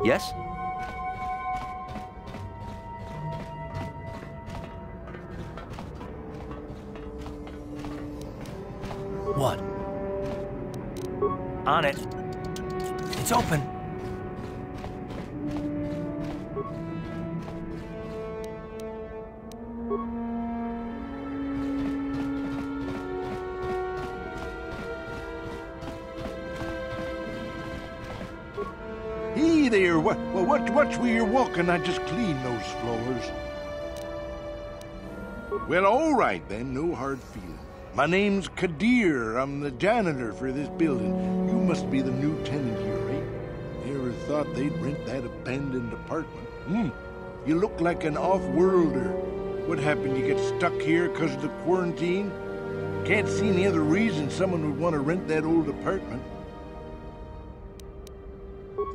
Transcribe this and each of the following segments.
Yes? What? On it. It's open. Hey there, watch where you're walking. I just cleaned those floors. Well, all right then, no hard feeling. My name's Kadir. I'm the janitor for this building. You must be the new tenant here, right? Never thought they'd rent that abandoned apartment. You look like an off-worlder. What happened, you get stuck here because of the quarantine? Can't see any other reason someone would want to rent that old apartment.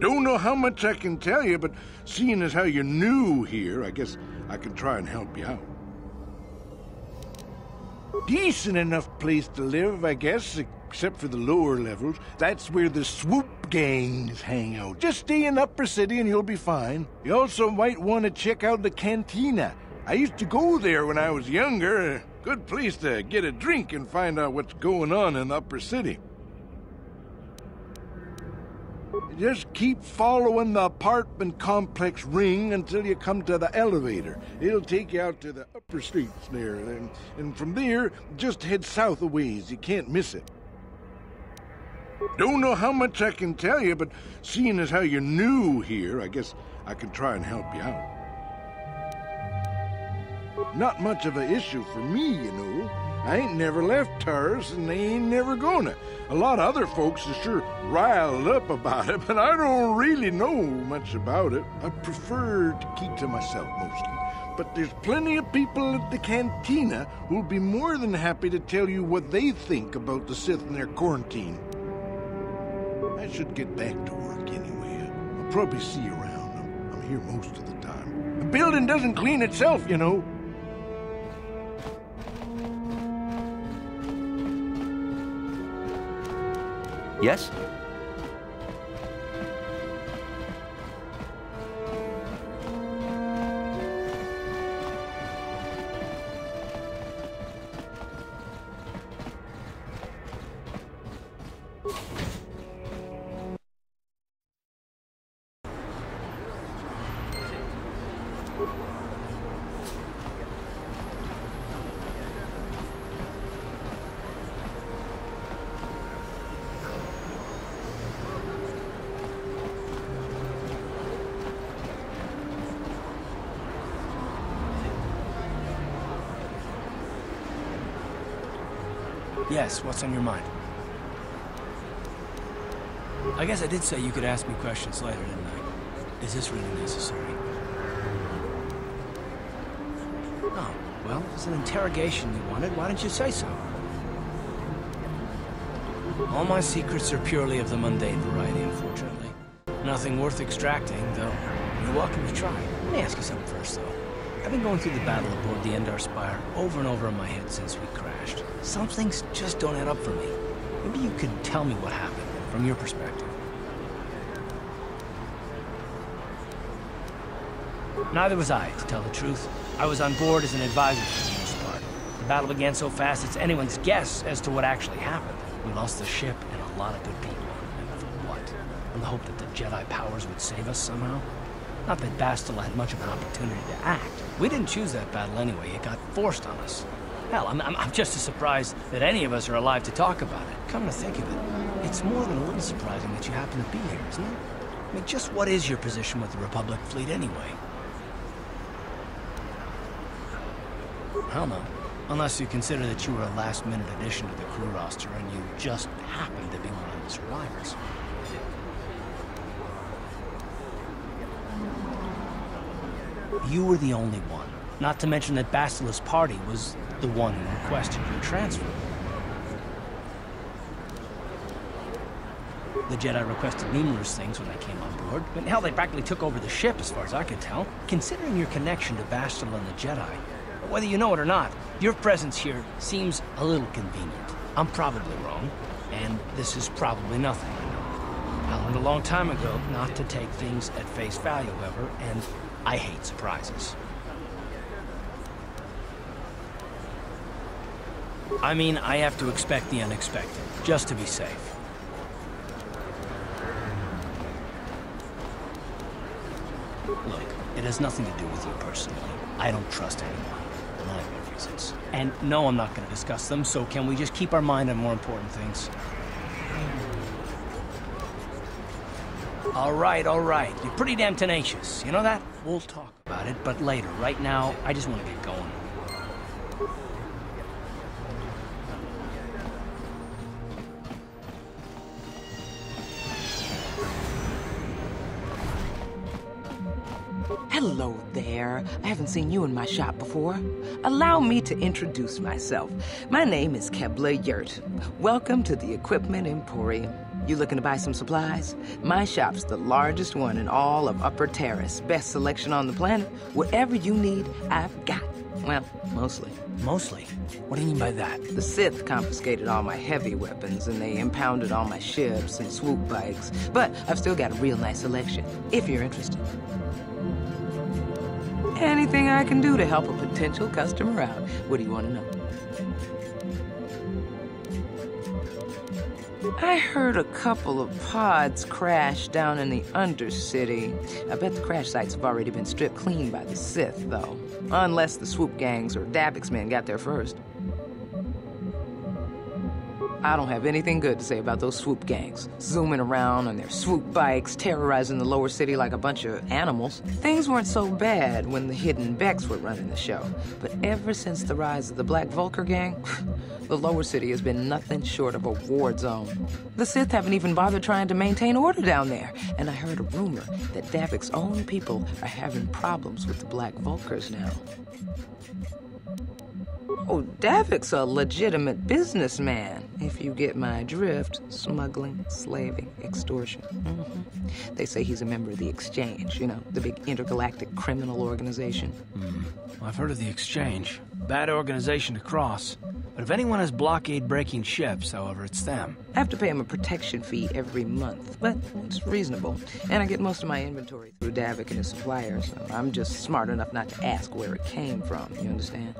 Don't know how much I can tell you, but seeing as how you're new here, I guess I can try and help you out. Decent enough place to live, I guess, except for the lower levels. That's where the swoop gangs hang out. Just stay in Upper City and you'll be fine. You also might want to check out the cantina. I used to go there when I was younger. A good place to get a drink and find out what's going on in Upper City. Just keep following the apartment complex ring until you come to the elevator. It'll take you out to the upper streets there, and from there, just head south a ways. You can't miss it. Don't know how much I can tell you, but seeing as how you're new here, I guess I can try and help you out. Not much of an issue for me, you know. I ain't never left Taurus, and they ain't never gonna. A lot of other folks are sure riled up about it, but I don't really know much about it. I prefer to keep to myself mostly. But there's plenty of people at the cantina who'll be more than happy to tell you what they think about the sitting there quarantine. I should get back to work anyway. I'll probably see you around. I'm here most of the time. The building doesn't clean itself, you know. Yes? Yes, what's on your mind? I guess I did say you could ask me questions later, didn't I? Is this really necessary? Oh, well, if it's an interrogation you wanted, why didn't you say so? All my secrets are purely of the mundane variety, unfortunately. Nothing worth extracting, though you're welcome to try. Let me ask you something first, though. I've been going through the battle aboard the Endar Spire over and over in my head since we crashed. Some things just don't add up for me. Maybe you could tell me what happened, from your perspective. Neither was I, to tell the truth. I was on board as an advisor for the most part. The battle began so fast it's anyone's guess as to what actually happened. We lost the ship and a lot of good people. And for what? On the hope that the Jedi powers would save us somehow? Not that Bastila had much of an opportunity to act. We didn't choose that battle anyway. It got forced on us. Hell, I'm just as surprised that any of us are alive to talk about it. Come to think of it, it's more than a little surprising that you happen to be here, isn't it? I mean, just what is your position with the Republic fleet anyway? Hell no. Unless you consider that you were a last-minute addition to the crew roster and you just happened to be one of the survivors. You were the only one. Not to mention that Bastila's party was the one who requested your transfer. The Jedi requested numerous things when they came on board. And hell, they practically took over the ship, as far as I could tell. Considering your connection to Bastila and the Jedi, whether you know it or not, your presence here seems a little convenient. I'm probably wrong, and this is probably nothing. I learned a long time ago not to take things at face value, however, and I hate surprises. I mean, I have to expect the unexpected, just to be safe. Look, it has nothing to do with you personally. I don't trust anyone. And I have my reasons. And no, I'm not going to discuss them, so can we just keep our mind on more important things? All right. You're pretty damn tenacious. You know that? We'll talk about it, but later. Right now, I just want to get going. Hello there. I haven't seen you in my shop before. Allow me to introduce myself. My name is Kebla Yurt. Welcome to the Equipment Emporium. You looking to buy some supplies? My shop's the largest one in all of Upper Terrace. Best selection on the planet. Whatever you need, I've got. Well, mostly. Mostly? What do you mean by that? The Sith confiscated all my heavy weapons, and they impounded all my ships and swoop bikes. But I've still got a real nice selection, if you're interested. Anything I can do to help a potential customer out. What do you want to know? I heard a couple of pods crash down in the Undercity. I bet the crash sites have already been stripped clean by the Sith, though. Unless the swoop gangs or Davix men got there first. I don't have anything good to say about those swoop gangs. Zooming around on their swoop bikes, terrorizing the lower city like a bunch of animals. Things weren't so bad when the hidden Becks were running the show. But ever since the rise of the Black Vulcar gang, the lower city has been nothing short of a war zone. The Sith haven't even bothered trying to maintain order down there. And I heard a rumor that Davix's own people are having problems with the Black Vulcars now. Oh, Davik's a legitimate businessman, if you get my drift. Smuggling, slaving, extortion. They say he's a member of the Exchange, you know, the big intergalactic criminal organization. I've heard of the Exchange. Bad organization to cross. But if anyone has blockade-breaking ships, however, it's them. I have to pay him a protection fee every month, but it's reasonable. And I get most of my inventory through Davik and his suppliers. So I'm just smart enough not to ask where it came from, you understand?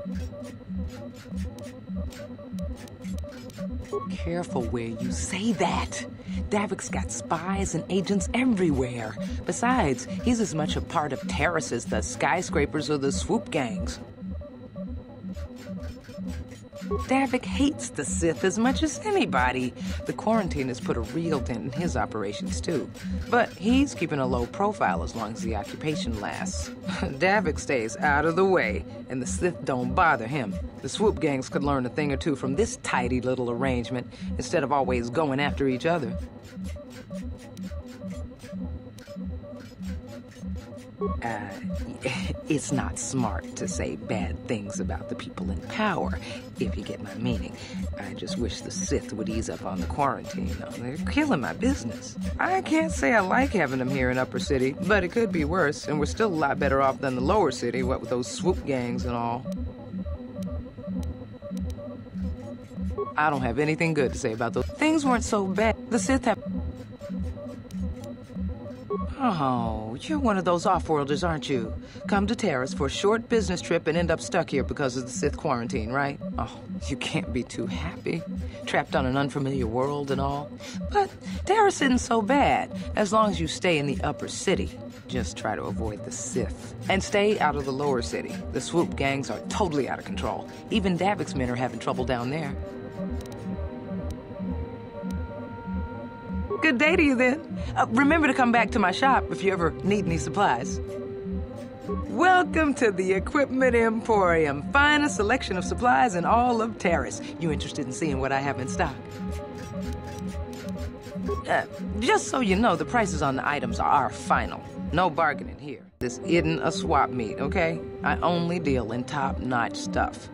Careful where you say that. Davik's got spies and agents everywhere. Besides, he's as much a part of Terrace as the skyscrapers or the swoop gangs. Davik hates the Sith as much as anybody. The quarantine has put a real dent in his operations, too. But he's keeping a low profile as long as the occupation lasts. Davik stays out of the way, and the Sith don't bother him. The swoop gangs could learn a thing or two from this tidy little arrangement, instead of always going after each other. It's not smart to say bad things about the people in power, if you get my meaning. I just wish the Sith would ease up on the quarantine. They're killing my business. I can't say I like having them here in Upper City, but it could be worse, and we're still a lot better off than the Lower City, what with those swoop gangs and all. I don't have anything good to say about those. Things weren't so bad. The Sith have... Oh, you're one of those off-worlders, aren't you? Come to Terrace for a short business trip and end up stuck here because of the Sith quarantine, right? Oh, you can't be too happy. Trapped on an unfamiliar world and all. But Terrace isn't so bad, as long as you stay in the Upper City. Just try to avoid the Sith. And stay out of the Lower City. The swoop gangs are totally out of control. Even Davik's men are having trouble down there. Good day to you, then. Remember to come back to my shop if you ever need any supplies. Welcome to the Equipment Emporium. Finest selection of supplies in all of Terrace. You interested in seeing what I have in stock? Just so you know, the prices on the items are final. No bargaining here. This isn't a swap meet, okay? I only deal in top-notch stuff.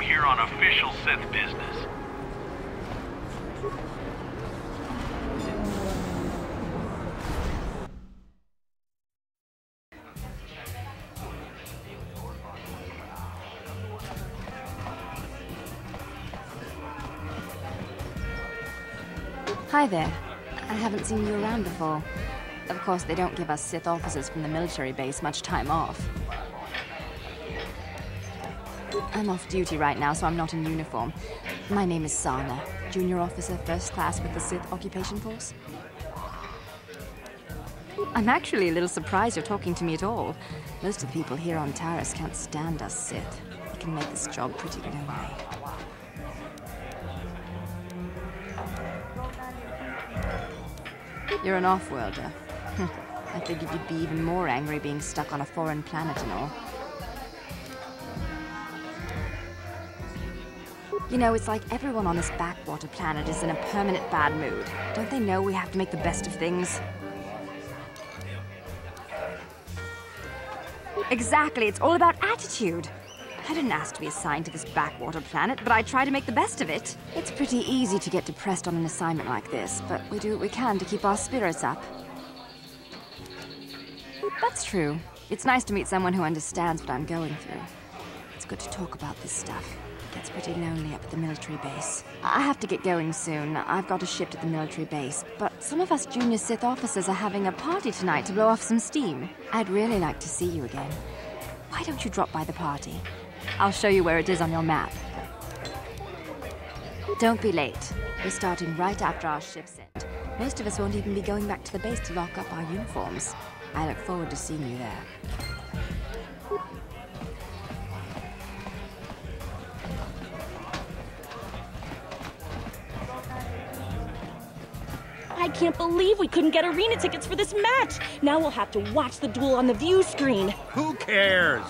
I'm here on official Sith business. Hi there. I haven't seen you around before. Of course, they don't give us Sith officers from the military base much time off. I'm off duty right now, so I'm not in uniform. My name is Sana, junior officer, first class with the Sith Occupation Force. I'm actually a little surprised you're talking to me at all. Most of the people here on Taris can't stand us Sith. We can make this job pretty lonely. You're an off-worlder. I figured you'd be even more angry being stuck on a foreign planet and all. You know, it's like everyone on this backwater planet is in a permanent bad mood. Don't they know we have to make the best of things? Exactly, it's all about attitude. I didn't ask to be assigned to this backwater planet, but I try to make the best of it. It's pretty easy to get depressed on an assignment like this, but we do what we can to keep our spirits up. That's true. It's nice to meet someone who understands what I'm going through. It's good to talk about this stuff. It gets pretty lonely up at the military base. I have to get going soon. I've got a shift at the military base, but some of us junior Sith officers are having a party tonight to blow off some steam. I'd really like to see you again. Why don't you drop by the party? I'll show you where it is on your map. Don't be late. We're starting right after our shift's end. Most of us won't even be going back to the base to lock up our uniforms. I look forward to seeing you there. I can't believe we couldn't get arena tickets for this match. Now we'll have to watch the duel on the view screen. Who cares?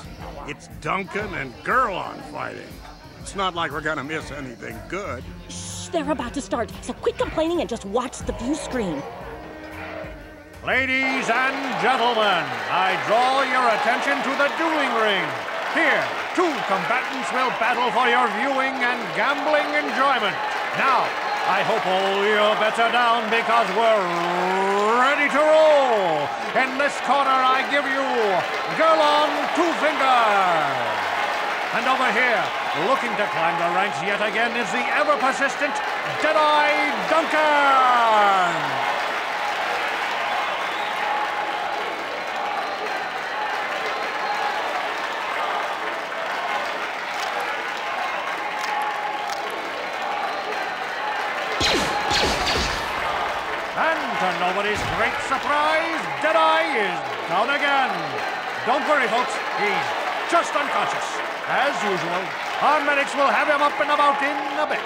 It's Duncan and Gurlon fighting. It's not like we're gonna miss anything good. Shh, they're about to start, so quit complaining and just watch the view screen. Ladies and gentlemen, I draw your attention to the dueling ring. Here, two combatants will battle for your viewing and gambling enjoyment. Now, I hope all your bets are down because we're ready to roll. In this corner, I give you Gurlon Two Fingers. And over here, looking to climb the ranks yet again, is the ever-persistent Deadeye Duncan. And to nobody's great surprise, Deadeye is down again. Don't worry, folks. He's just unconscious. As usual, our medics will have him up and about in a bit.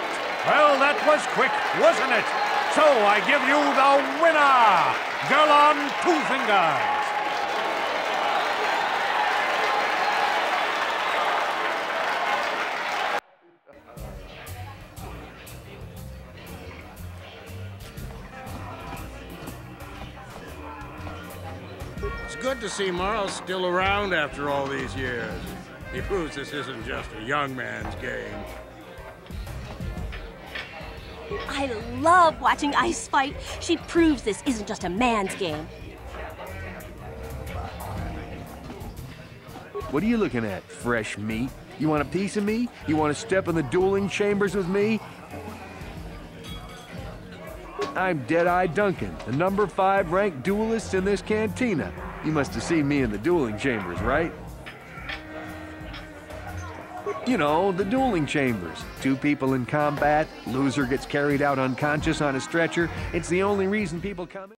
Well, that was quick, wasn't it? So I give you the winner, Gurlon Two Fingers. It's good to see Marl's still around after all these years. He proves this isn't just a young man's game. I love watching Ice fight. She proves this isn't just a man's game. What are you looking at, fresh meat? You want a piece of me? You want to step in the dueling chambers with me? I'm Deadeye Duncan, the number 5 ranked duelist in this cantina. You must have seen me in the dueling chambers, right? You know, the dueling chambers. 2 people in combat, loser gets carried out unconscious on a stretcher. It's the only reason people come in.